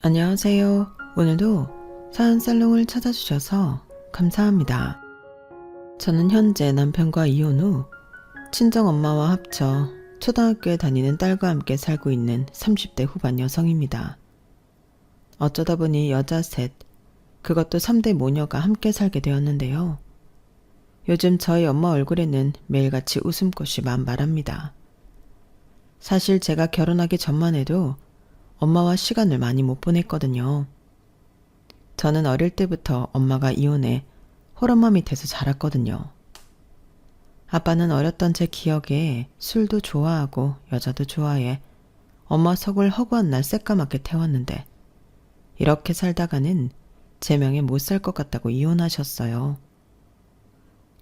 안녕하세요. 오늘도 사연살롱을 찾아주셔서 감사합니다. 저는 현재 남편과 이혼 후 친정엄마와 합쳐 초등학교에 다니는 딸과 함께 살고 있는 30대 후반 여성입니다. 어쩌다 보니 여자 셋, 그것도 3대 모녀가 함께 살게 되었는데요. 요즘 저희 엄마 얼굴에는 매일같이 웃음꽃이 만발합니다. 사실 제가 결혼하기 전만 해도 엄마와 시간을 많이 못 보냈거든요. 저는 어릴 때부터 엄마가 이혼해 홀엄마 밑에서 자랐거든요. 아빠는 어렸던 제 기억에 술도 좋아하고 여자도 좋아해 엄마 속을 허구한 날 새까맣게 태웠는데 이렇게 살다가는 제 명에 못 살 것 같다고 이혼하셨어요.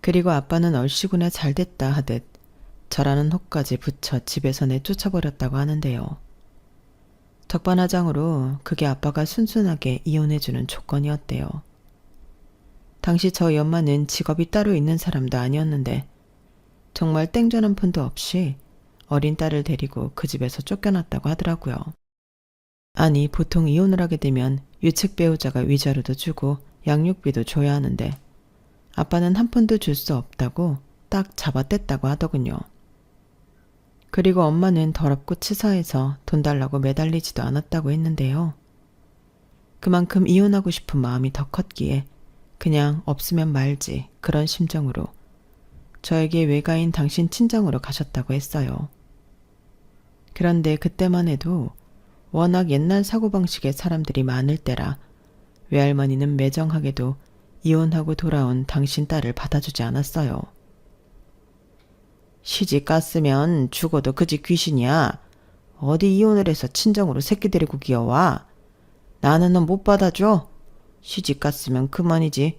그리고 아빠는 얼씨구나 잘됐다 하듯 저라는 혹까지 붙여 집에서 내쫓아버렸다고 하는데요. 적반하장으로 그게 아빠가 순순하게 이혼해주는 조건이었대요. 당시 저희 엄마는 직업이 따로 있는 사람도 아니었는데 정말 땡전 한 푼도 없이 어린 딸을 데리고 그 집에서 쫓겨났다고 하더라고요. 아니, 보통 이혼을 하게 되면 유책 배우자가 위자료도 주고 양육비도 줘야 하는데 아빠는 한 푼도 줄 수 없다고 딱 잡아뗐다고 하더군요. 그리고 엄마는 더럽고 치사해서 돈 달라고 매달리지도 않았다고 했는데요. 그만큼 이혼하고 싶은 마음이 더 컸기에 그냥 없으면 말지 그런 심정으로 저에게 외가인 당신 친정으로 가셨다고 했어요. 그런데 그때만 해도 워낙 옛날 사고방식의 사람들이 많을 때라 외할머니는 매정하게도 이혼하고 돌아온 당신 딸을 받아주지 않았어요. 시집 갔으면 죽어도 그 집 귀신이야. 어디 이혼을 해서 친정으로 새끼 데리고 기어와. 나는 너 못 받아줘. 시집 갔으면 그만이지.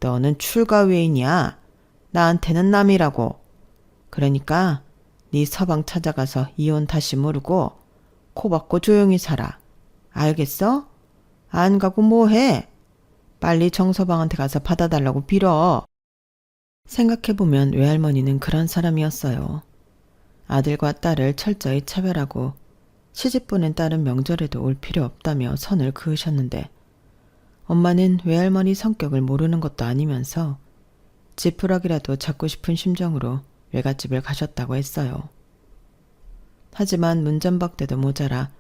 너는 출가 외인이야. 나한테는 남이라고. 그러니까 네 서방 찾아가서 이혼 다시 모르고 코 박고 조용히 살아. 알겠어? 안 가고 뭐해? 빨리 정서방한테 가서 받아달라고 빌어. 생각해보면 외할머니는 그런 사람이었어요. 아들과 딸을 철저히 차별하고 시집 보낸 딸은 명절에도 올 필요 없다며 선을 그으셨는데 엄마는 외할머니 성격을 모르는 것도 아니면서 지푸라기라도 잡고 싶은 심정으로 외갓집을 가셨다고 했어요. 하지만 문전박대도 모자라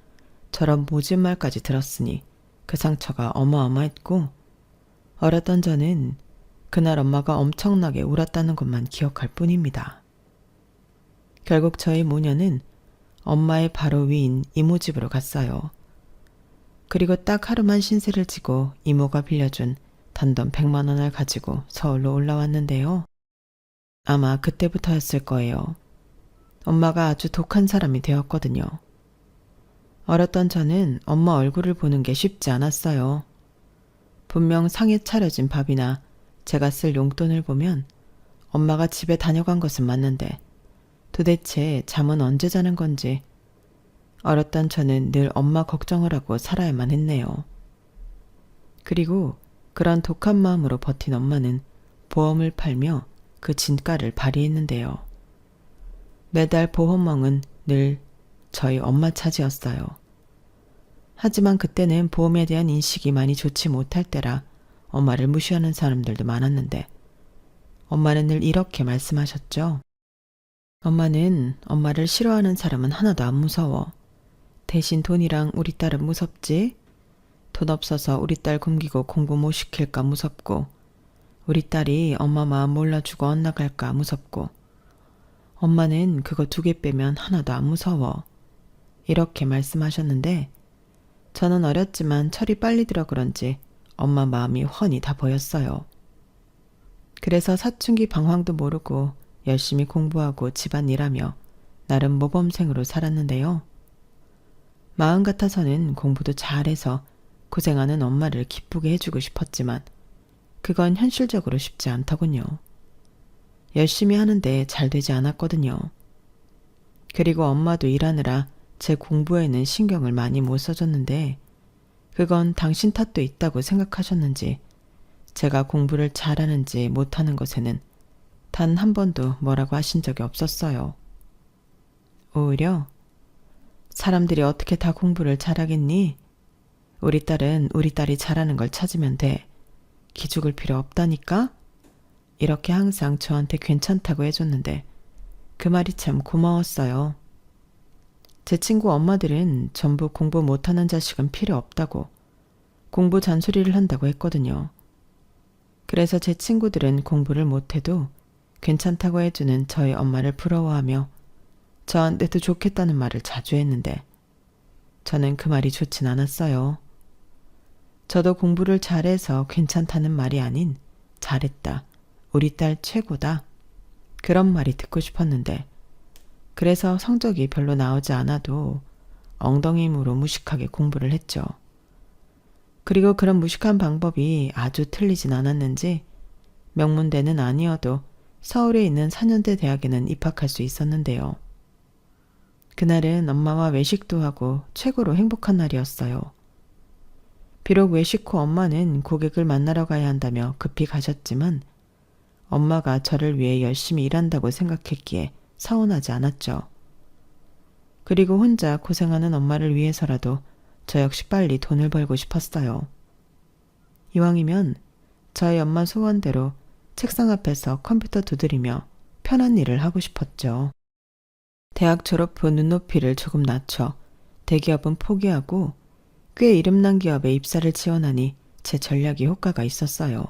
저런 모진 말까지 들었으니 그 상처가 어마어마했고 어렸던 저는 그날 엄마가 엄청나게 울었다는 것만 기억할 뿐입니다. 결국 저희 모녀는 엄마의 바로 위인 이모 집으로 갔어요. 그리고 딱 하루만 신세를 지고 이모가 빌려준 단돈 100만 원을 가지고 서울로 올라왔는데요. 아마 그때부터였을 거예요. 엄마가 아주 독한 사람이 되었거든요. 어렸던 저는 엄마 얼굴을 보는 게 쉽지 않았어요. 분명 상에 차려진 밥이나 제가 쓸 용돈을 보면 엄마가 집에 다녀간 것은 맞는데 도대체 잠은 언제 자는 건지 어렸던 저는 늘 엄마 걱정을 하고 살아야만 했네요. 그리고 그런 독한 마음으로 버틴 엄마는 보험을 팔며 그 진가를 발휘했는데요. 매달 보험왕은 늘 저희 엄마 차지였어요. 하지만 그때는 보험에 대한 인식이 많이 좋지 못할 때라 엄마를 무시하는 사람들도 많았는데 엄마는 늘 이렇게 말씀하셨죠. 엄마는 엄마를 싫어하는 사람은 하나도 안 무서워. 대신 돈이랑 우리 딸은 무섭지. 돈 없어서 우리 딸 굶기고 공부 못 시킬까 무섭고 우리 딸이 엄마 마음 몰라주고 엇나갈까 무섭고 엄마는 그거 2개 빼면 하나도 안 무서워. 이렇게 말씀하셨는데 저는 어렸지만 철이 빨리 들어 그런지 엄마 마음이 훤히 다 보였어요. 그래서 사춘기 방황도 모르고 열심히 공부하고 집안일하며 나름 모범생으로 살았는데요. 마음 같아서는 공부도 잘해서 고생하는 엄마를 기쁘게 해주고 싶었지만 그건 현실적으로 쉽지 않더군요. 열심히 하는데 잘 되지 않았거든요. 그리고 엄마도 일하느라 제 공부에는 신경을 많이 못 써줬는데 그건 당신 탓도 있다고 생각하셨는지 제가 공부를 잘하는지 못하는 것에는 단 한 번도 뭐라고 하신 적이 없었어요. 오히려 사람들이 어떻게 다 공부를 잘하겠니? 우리 딸은 우리 딸이 잘하는 걸 찾으면 돼. 기죽을 필요 없다니까? 이렇게 항상 저한테 괜찮다고 해줬는데 그 말이 참 고마웠어요. 제 친구 엄마들은 전부 공부 못하는 자식은 필요 없다고 공부 잔소리를 한다고 했거든요. 그래서 제 친구들은 공부를 못해도 괜찮다고 해주는 저희 엄마를 부러워하며 저한테도 좋겠다는 말을 자주 했는데 저는 그 말이 좋진 않았어요. 저도 공부를 잘해서 괜찮다는 말이 아닌 잘했다, 우리 딸 최고다, 그런 말이 듣고 싶었는데 그래서 성적이 별로 나오지 않아도 엉덩이 힘으로 무식하게 공부를 했죠. 그리고 그런 무식한 방법이 아주 틀리진 않았는지 명문대는 아니어도 서울에 있는 4년대 대학에는 입학할 수 있었는데요. 그날은 엄마와 외식도 하고 최고로 행복한 날이었어요. 비록 외식 후 엄마는 고객을 만나러 가야 한다며 급히 가셨지만 엄마가 저를 위해 열심히 일한다고 생각했기에 서운하지 않았죠. 그리고 혼자 고생하는 엄마를 위해서라도 저 역시 빨리 돈을 벌고 싶었어요. 이왕이면 저희 엄마 소원대로 책상 앞에서 컴퓨터 두드리며 편한 일을 하고 싶었죠. 대학 졸업 후 눈높이를 조금 낮춰 대기업은 포기하고 꽤 이름난 기업에 입사를 지원하니 제 전략이 효과가 있었어요.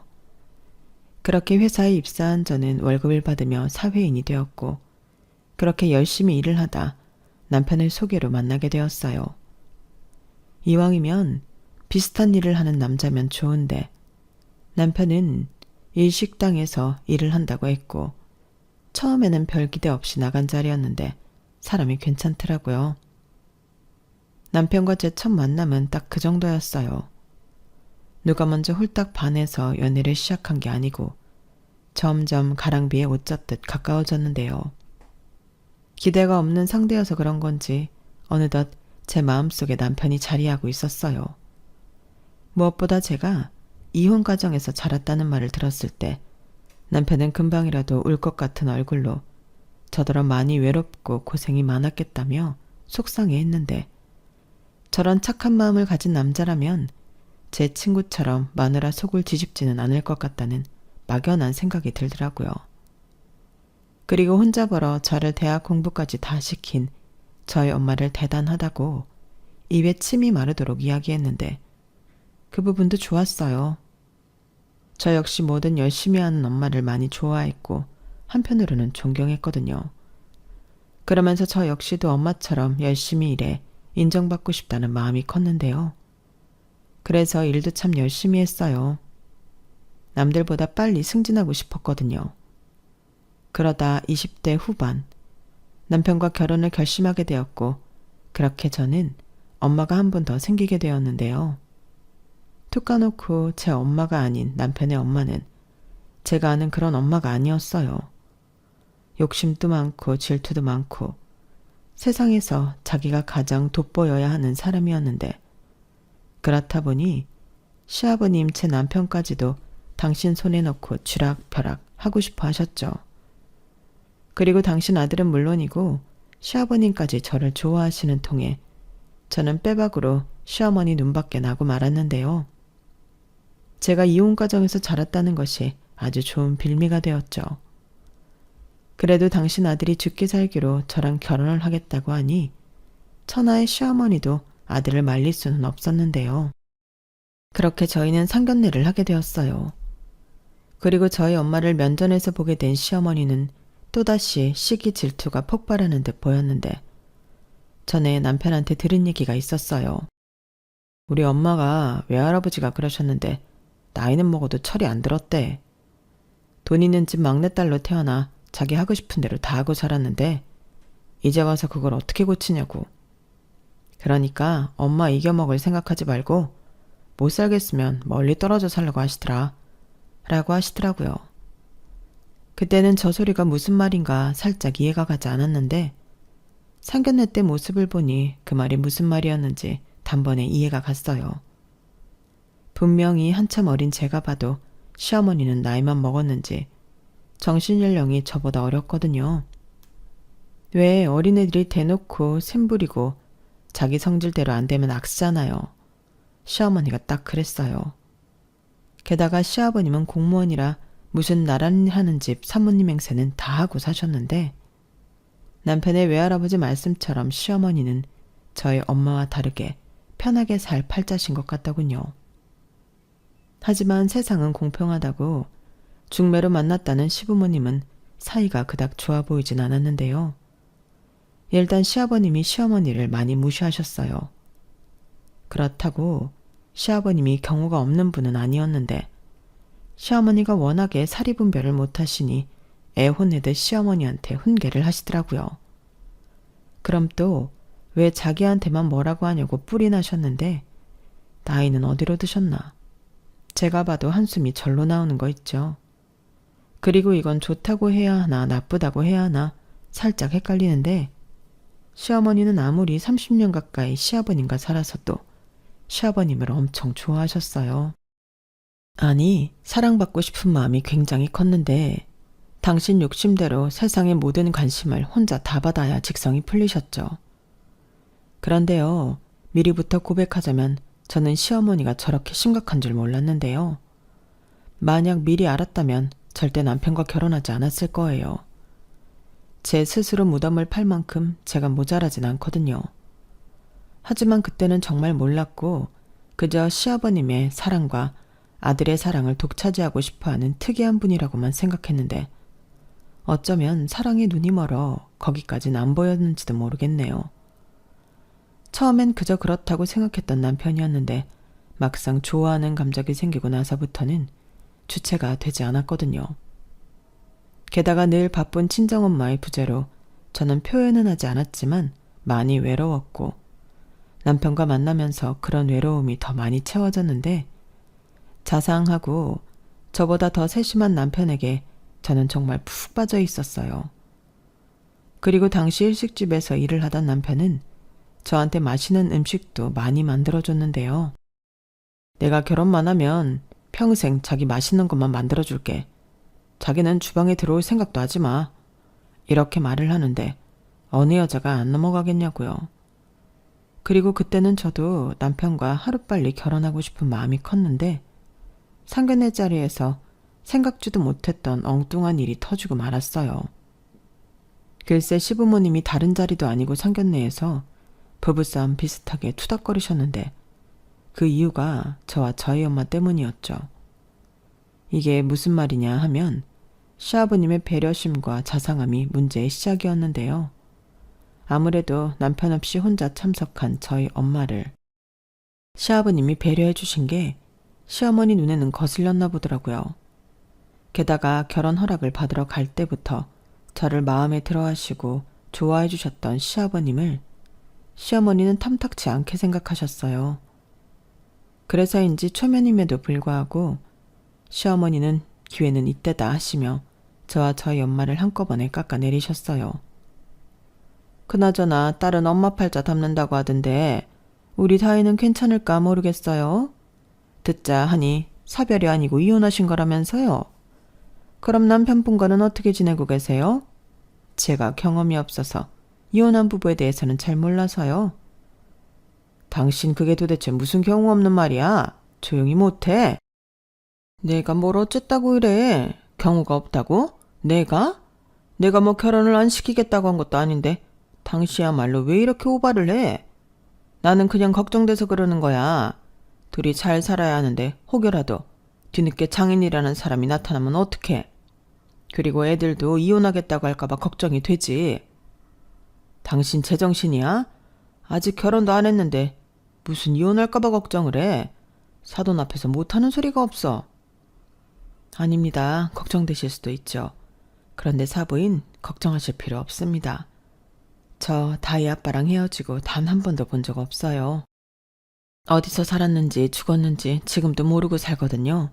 그렇게 회사에 입사한 저는 월급을 받으며 사회인이 되었고 그렇게 열심히 일을 하다 남편을 소개로 만나게 되었어요. 이왕이면 비슷한 일을 하는 남자면 좋은데 남편은 일식당에서 일을 한다고 했고 처음에는 별 기대 없이 나간 자리였는데 사람이 괜찮더라고요. 남편과 제 첫 만남은 딱 그 정도였어요. 누가 먼저 홀딱 반해서 연애를 시작한 게 아니고 점점 가랑비에 옷 젖듯 가까워졌는데요. 기대가 없는 상대여서 그런 건지 어느덧 제 마음속에 남편이 자리하고 있었어요. 무엇보다 제가 이혼 가정에서 자랐다는 말을 들었을 때 남편은 금방이라도 울 것 같은 얼굴로 저더러 많이 외롭고 고생이 많았겠다며 속상해했는데 저런 착한 마음을 가진 남자라면 제 친구처럼 마누라 속을 뒤집지는 않을 것 같다는 막연한 생각이 들더라고요. 그리고 혼자 벌어 저를 대학 공부까지 다 시킨 저희 엄마를 대단하다고 입에 침이 마르도록 이야기했는데 그 부분도 좋았어요. 저 역시 뭐든 열심히 하는 엄마를 많이 좋아했고 한편으로는 존경했거든요. 그러면서 저 역시도 엄마처럼 열심히 일해 인정받고 싶다는 마음이 컸는데요. 그래서 일도 참 열심히 했어요. 남들보다 빨리 승진하고 싶었거든요. 그러다 20대 후반 남편과 결혼을 결심하게 되었고 그렇게 저는 엄마가 한 번 더 생기게 되었는데요. 툭 까놓고 제 엄마가 아닌 남편의 엄마는 제가 아는 그런 엄마가 아니었어요. 욕심도 많고 질투도 많고 세상에서 자기가 가장 돋보여야 하는 사람이었는데 그렇다 보니 시아버님 제 남편까지도 당신 손에 넣고 쥐락펴락 하고 싶어 하셨죠. 그리고 당신 아들은 물론이고 시아버님까지 저를 좋아하시는 통에 저는 빼박으로 시어머니 눈밖에 나고 말았는데요. 제가 이혼 과정에서 자랐다는 것이 아주 좋은 빌미가 되었죠. 그래도 당신 아들이 죽기 살기로 저랑 결혼을 하겠다고 하니 천하의 시어머니도 아들을 말릴 수는 없었는데요. 그렇게 저희는 상견례를 하게 되었어요. 그리고 저희 엄마를 면전에서 보게 된 시어머니는 또다시 시기 질투가 폭발하는 듯 보였는데 전에 남편한테 들은 얘기가 있었어요. 우리 엄마가 외할아버지가 그러셨는데 나이는 먹어도 철이 안 들었대. 돈 있는 집 막내딸로 태어나 자기 하고 싶은 대로 다 하고 자랐는데 이제 와서 그걸 어떻게 고치냐고. 그러니까 엄마 이겨먹을 생각하지 말고 못 살겠으면 멀리 떨어져 살라고 하시더라. 라고 하시더라고요. 그때는 저 소리가 무슨 말인가 살짝 이해가 가지 않았는데 상견례 때 모습을 보니 그 말이 무슨 말이었는지 단번에 이해가 갔어요. 분명히 한참 어린 제가 봐도 시어머니는 나이만 먹었는지 정신연령이 저보다 어렸거든요. 왜 어린애들이 대놓고 샘부리고 자기 성질대로 안 되면 악쓰잖아요. 시어머니가 딱 그랬어요. 게다가 시아버님은 공무원이라 무슨 나란히 하는 집 사모님 행세는 다 하고 사셨는데 남편의 외할아버지 말씀처럼 시어머니는 저희 엄마와 다르게 편하게 살 팔자신 것 같더군요. 하지만 세상은 공평하다고 중매로 만났다는 시부모님은 사이가 그닥 좋아 보이진 않았는데요. 일단 시아버님이 시어머니를 많이 무시하셨어요. 그렇다고 시아버님이 경우가 없는 분은 아니었는데 시어머니가 워낙에 사리분별을 못하시니 애혼내듯 시어머니한테 훈계를 하시더라고요. 그럼 또 왜 자기한테만 뭐라고 하냐고 뿔이 나셨는데 나이는 어디로 드셨나. 제가 봐도 한숨이 절로 나오는 거 있죠. 그리고 이건 좋다고 해야 하나 나쁘다고 해야 하나 살짝 헷갈리는데 시어머니는 아무리 30년 가까이 시아버님과 살아서도 시아버님을 엄청 좋아하셨어요. 아니, 사랑받고 싶은 마음이 굉장히 컸는데 당신 욕심대로 세상의 모든 관심을 혼자 다 받아야 직성이 풀리셨죠. 그런데요, 미리부터 고백하자면 저는 시어머니가 저렇게 심각한 줄 몰랐는데요. 만약 미리 알았다면 절대 남편과 결혼하지 않았을 거예요. 제 스스로 무덤을 팔 만큼 제가 모자라진 않거든요. 하지만 그때는 정말 몰랐고 그저 시아버님의 사랑과 아들의 사랑을 독차지하고 싶어하는 특이한 분이라고만 생각했는데 어쩌면 사랑에 눈이 멀어 거기까진 안 보였는지도 모르겠네요. 처음엔 그저 그렇다고 생각했던 남편이었는데 막상 좋아하는 감정이 생기고 나서부터는 주체가 되지 않았거든요. 게다가 늘 바쁜 친정엄마의 부재로 저는 표현은 하지 않았지만 많이 외로웠고 남편과 만나면서 그런 외로움이 더 많이 채워졌는데 자상하고 저보다 더 세심한 남편에게 저는 정말 푹 빠져 있었어요. 그리고 당시 일식집에서 일을 하던 남편은 저한테 맛있는 음식도 많이 만들어줬는데요. 내가 결혼만 하면 평생 자기 맛있는 것만 만들어줄게. 자기는 주방에 들어올 생각도 하지 마. 이렇게 말을 하는데 어느 여자가 안 넘어가겠냐고요. 그리고 그때는 저도 남편과 하루빨리 결혼하고 싶은 마음이 컸는데 상견례 자리에서 생각지도 못했던 엉뚱한 일이 터지고 말았어요. 글쎄 시부모님이 다른 자리도 아니고 상견례에서 부부싸움 비슷하게 투닥거리셨는데 그 이유가 저와 저희 엄마 때문이었죠. 이게 무슨 말이냐 하면 시아버님의 배려심과 자상함이 문제의 시작이었는데요. 아무래도 남편 없이 혼자 참석한 저희 엄마를 시아버님이 배려해 주신 게 시어머니 눈에는 거슬렸나 보더라고요. 게다가 결혼 허락을 받으러 갈 때부터 저를 마음에 들어 하시고 좋아해 주셨던 시아버님을 시어머니는 탐탁치 않게 생각하셨어요. 그래서인지 초면임에도 불구하고 시어머니는 기회는 이때다 하시며 저와 저희 엄마를 한꺼번에 깎아내리셨어요. 그나저나 딸은 엄마 팔자 담는다고 하던데 우리 사이는 괜찮을까 모르겠어요. 듣자 하니 사별이 아니고 이혼하신 거라면서요. 그럼 남편분과는 어떻게 지내고 계세요? 제가 경험이 없어서 이혼한 부부에 대해서는 잘 몰라서요. 당신 그게 도대체 무슨 경우 없는 말이야? 조용히 못해. 내가 뭘 어쨌다고 이래? 경우가 없다고? 내가? 내가 뭐 결혼을 안 시키겠다고 한 것도 아닌데 당시야말로 왜 이렇게 오바를 해? 나는 그냥 걱정돼서 그러는 거야. 둘이 잘 살아야 하는데 혹여라도 뒤늦게 장인이라는 사람이 나타나면 어떡해? 그리고 애들도 이혼하겠다고 할까봐 걱정이 되지. 당신 제정신이야? 아직 결혼도 안 했는데 무슨 이혼할까봐 걱정을 해. 사돈 앞에서 못하는 소리가 없어. 아닙니다. 걱정되실 수도 있죠. 그런데 사부인 걱정하실 필요 없습니다. 저 다희 아빠랑 헤어지고 단 한 번도 본 적 없어요. 어디서 살았는지 죽었는지 지금도 모르고 살거든요.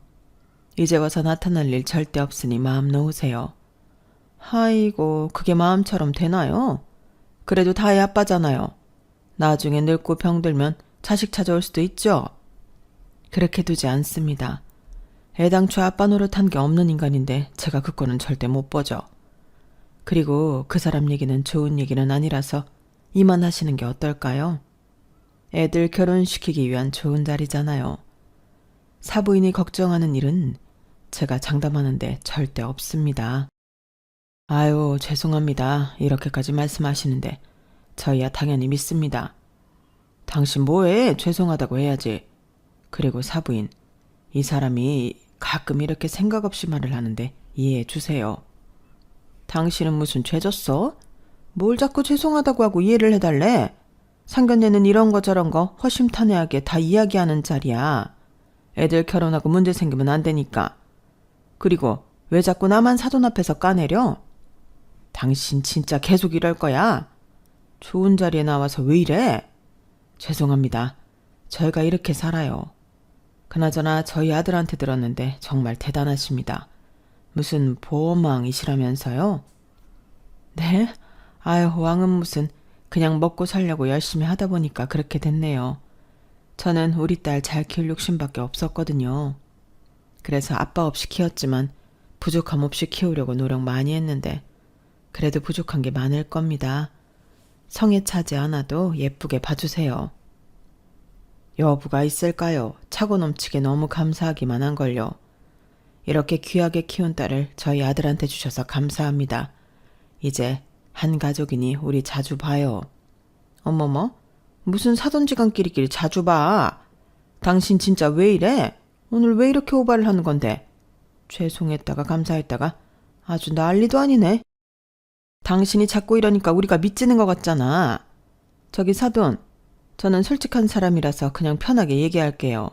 이제 와서 나타날 일 절대 없으니 마음 놓으세요. 아이고 그게 마음처럼 되나요? 그래도 다희 아빠잖아요. 나중에 늙고 병들면 자식 찾아올 수도 있죠. 그렇게 두지 않습니다. 애당초 아빠 노릇한 게 없는 인간인데 제가 그 꼴은 절대 못 보죠. 그리고 그 사람 얘기는 좋은 얘기는 아니라서 이만하시는 게 어떨까요? 애들 결혼시키기 위한 좋은 자리잖아요. 사부인이 걱정하는 일은 제가 장담하는데 절대 없습니다. 아유, 죄송합니다. 이렇게까지 말씀하시는데 저희야 당연히 믿습니다. 당신 뭐해? 죄송하다고 해야지. 그리고 사부인, 이 사람이 가끔 이렇게 생각 없이 말을 하는데 이해해 주세요. 당신은 무슨 죄 졌어? 뭘 자꾸 죄송하다고 하고 이해를 해달래? 상견례는 이런 거 저런 거 허심탄회하게 다 이야기하는 자리야. 애들 결혼하고 문제 생기면 안 되니까. 그리고 왜 자꾸 나만 사돈 앞에서 까내려? 당신 진짜 계속 이럴 거야? 좋은 자리에 나와서 왜 이래? 죄송합니다. 저희가 이렇게 살아요. 그나저나 저희 아들한테 들었는데 정말 대단하십니다. 무슨 보호망이시라면서요? 네? 아유, 왕은 무슨 그냥 먹고 살려고 열심히 하다 보니까 그렇게 됐네요. 저는 우리 딸 잘 키울 욕심밖에 없었거든요. 그래서 아빠 없이 키웠지만 부족함 없이 키우려고 노력 많이 했는데 그래도 부족한 게 많을 겁니다. 성에 차지 않아도 예쁘게 봐주세요. 여부가 있을까요? 차고 넘치게 너무 감사하기만 한걸요. 이렇게 귀하게 키운 딸을 저희 아들한테 주셔서 감사합니다. 이제 한 가족이니 우리 자주 봐요. 어머머? 무슨 사돈지간끼리끼리 자주 봐. 당신 진짜 왜 이래? 오늘 왜 이렇게 오바를 하는 건데? 죄송했다가 감사했다가 아주 난리도 아니네. 당신이 자꾸 이러니까 우리가 미치는 것 같잖아. 저기 사돈, 저는 솔직한 사람이라서 그냥 편하게 얘기할게요.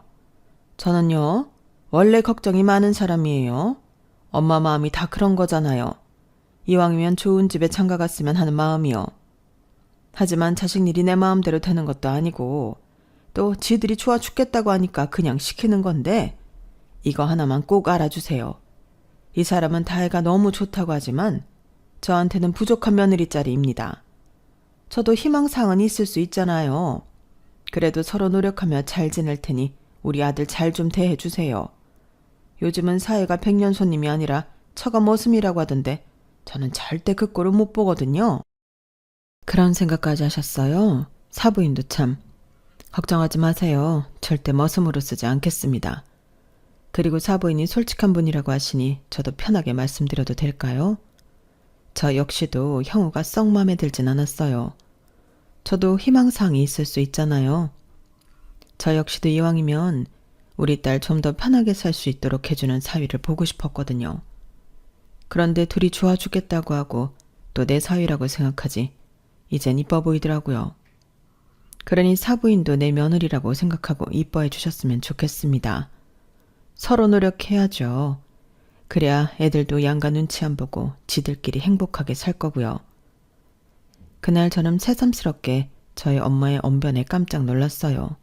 저는요, 원래 걱정이 많은 사람이에요. 엄마 마음이 다 그런 거잖아요. 이왕이면 좋은 집에 장가 갔으면 하는 마음이요. 하지만 자식 일이 내 마음대로 되는 것도 아니고 또 지들이 좋아 죽겠다고 하니까 그냥 시키는 건데 이거 하나만 꼭 알아주세요. 이 사람은 다혜가 너무 좋다고 하지만 저한테는 부족한 며느리짜리입니다. 저도 희망사항은 있을 수 있잖아요. 그래도 서로 노력하며 잘 지낼 테니 우리 아들 잘 좀 대해주세요. 요즘은 사회가 백년 손님이 아니라 처가 머슴이라고 하던데 저는 절대 그 꼴을 못 보거든요. 그런 생각까지 하셨어요? 사부인도 참. 걱정하지 마세요. 절대 머슴으로 쓰지 않겠습니다. 그리고 사부인이 솔직한 분이라고 하시니 저도 편하게 말씀드려도 될까요? 저 역시도 형우가 썩 마음에 들진 않았어요. 저도 희망사항이 있을 수 있잖아요. 저 역시도 이왕이면 우리 딸 좀 더 편하게 살 수 있도록 해주는 사위를 보고 싶었거든요. 그런데 둘이 좋아 죽겠다고 하고 또 내 사위라고 생각하지 이젠 이뻐 보이더라고요. 그러니 사부인도 내 며느리라고 생각하고 이뻐해 주셨으면 좋겠습니다. 서로 노력해야죠. 그래야 애들도 양가 눈치 안 보고 지들끼리 행복하게 살 거고요. 그날 저는 새삼스럽게 저희 엄마의 언변에 깜짝 놀랐어요.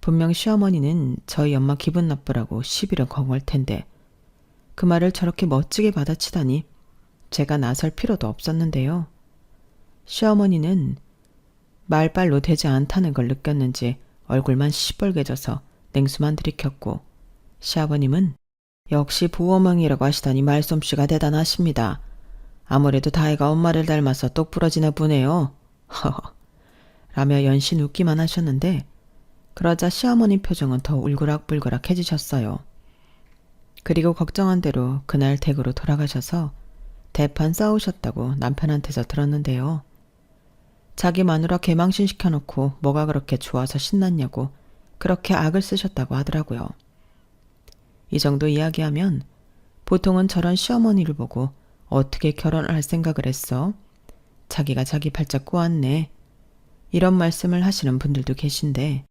분명 시어머니는 저희 엄마 기분 나쁘라고 시비를 거걸 텐데 그 말을 저렇게 멋지게 받아치다니 제가 나설 필요도 없었는데요. 시어머니는 말발로 되지 않다는 걸 느꼈는지 얼굴만 시뻘개져서 냉수만 들이켰고 시아버님은 역시 보호망이라고 하시다니 말솜씨가 대단하십니다. 아무래도 다혜가 엄마를 닮아서 똑부러지나 보네요. 허허. 라며 연신 웃기만 하셨는데 그러자 시어머니 표정은 더 울그락불그락해지셨어요. 그리고 걱정한 대로 그날 댁으로 돌아가셔서 대판 싸우셨다고 남편한테서 들었는데요. 자기 마누라 개망신 시켜놓고 뭐가 그렇게 좋아서 신났냐고 그렇게 악을 쓰셨다고 하더라고요. 이 정도 이야기하면 보통은 저런 시어머니를 보고 어떻게 결혼을 할 생각을 했어? 자기가 자기 발짝 꼬았네. 이런 말씀을 하시는 분들도 계신데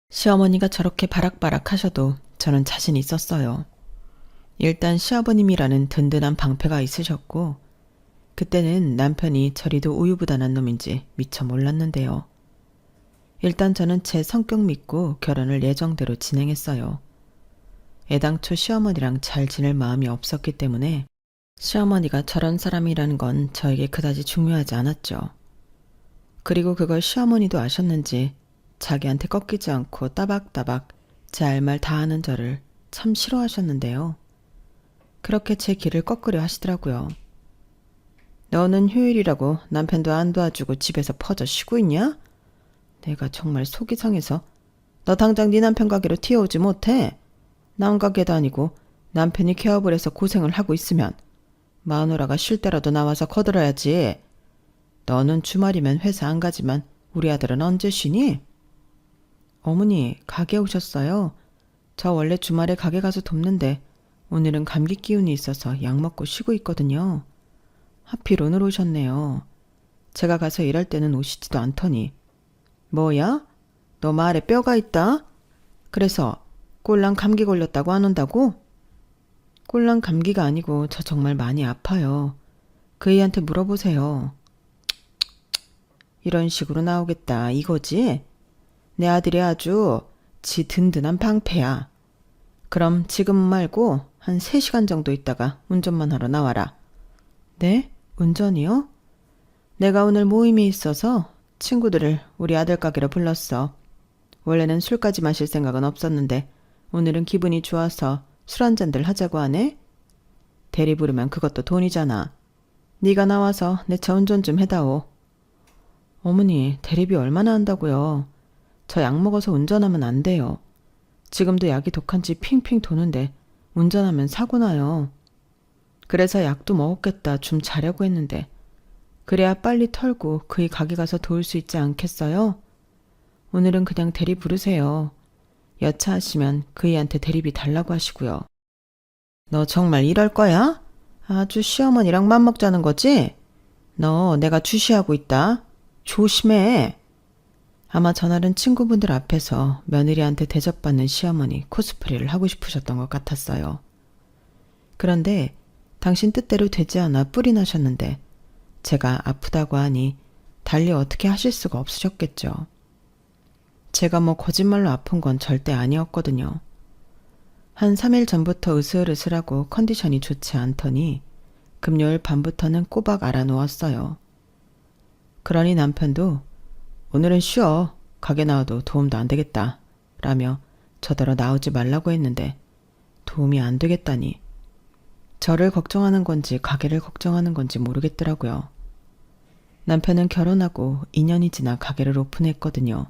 시어머니가 저렇게 바락바락 하셔도 저는 자신 있었어요. 일단 시아버님이라는 든든한 방패가 있으셨고 그때는 남편이 저리도 우유부단한 놈인지 미처 몰랐는데요. 일단 저는 제 성격 믿고 결혼을 예정대로 진행했어요. 애당초 시어머니랑 잘 지낼 마음이 없었기 때문에 시어머니가 저런 사람이라는 건 저에게 그다지 중요하지 않았죠. 그리고 그걸 시어머니도 아셨는지 자기한테 꺾이지 않고 따박따박 제 할 말 다 하는 저를 참 싫어하셨는데요. 그렇게 제 길을 꺾으려 하시더라고요. 너는 휴일이라고 남편도 안 도와주고 집에서 퍼져 쉬고 있냐? 내가 정말 속이 상해서 너 당장 네 남편 가게로 튀어오지 못해? 남 가게도 아니고 남편이 개업을 해서 고생을 하고 있으면 마누라가 쉴 때라도 나와서 거들어야지. 너는 주말이면 회사 안 가지만 우리 아들은 언제 쉬니? 어머니, 가게 오셨어요? 저 원래 주말에 가게 가서 돕는데 오늘은 감기 기운이 있어서 약 먹고 쉬고 있거든요. 하필 오늘 오셨네요. 제가 가서 일할 때는 오시지도 않더니. 뭐야? 너 말에 뼈가 있다? 그래서 꼴랑 감기 걸렸다고 안 온다고? 꼴랑 감기가 아니고 저 정말 많이 아파요. 그 애한테 물어보세요. 이런 식으로 나오겠다 이거지? 내 아들이 아주 지 든든한 방패야. 그럼 지금 말고 한 3시간 정도 있다가 운전만 하러 나와라. 네? 운전이요? 내가 오늘 모임이 있어서 친구들을 우리 아들 가게로 불렀어. 원래는 술까지 마실 생각은 없었는데 오늘은 기분이 좋아서 술 한 잔들 하자고 하네? 대리 부르면 그것도 돈이잖아. 네가 나와서 내 차 운전 좀 해다오. 어머니, 대리비 얼마나 한다고요? 저 약 먹어서 운전하면 안 돼요. 지금도 약이 독한지 핑핑 도는데 운전하면 사고 나요. 그래서 약도 먹었겠다 좀 자려고 했는데 그래야 빨리 털고 그이 가게 가서 도울 수 있지 않겠어요? 오늘은 그냥 대리 부르세요. 여차하시면 그이한테 대리비 달라고 하시고요. 너 정말 이럴 거야? 아주 시어머니랑 맘먹자는 거지? 너 내가 주시하고 있다. 조심해. 아마 전날은 친구분들 앞에서 며느리한테 대접받는 시어머니 코스프레를 하고 싶으셨던 것 같았어요. 그런데 당신 뜻대로 되지 않아 뿔이 나셨는데 제가 아프다고 하니 달리 어떻게 하실 수가 없으셨겠죠. 제가 뭐 거짓말로 아픈 건 절대 아니었거든요. 한 3일 전부터 으슬으슬하고 컨디션이 좋지 않더니 금요일 밤부터는 꼬박 알아놓았어요. 그러니 남편도 오늘은 쉬어. 가게 나와도 도움도 안 되겠다. 라며 저더러 나오지 말라고 했는데 도움이 안 되겠다니. 저를 걱정하는 건지 가게를 걱정하는 건지 모르겠더라고요. 남편은 결혼하고 2년이 지나 가게를 오픈했거든요.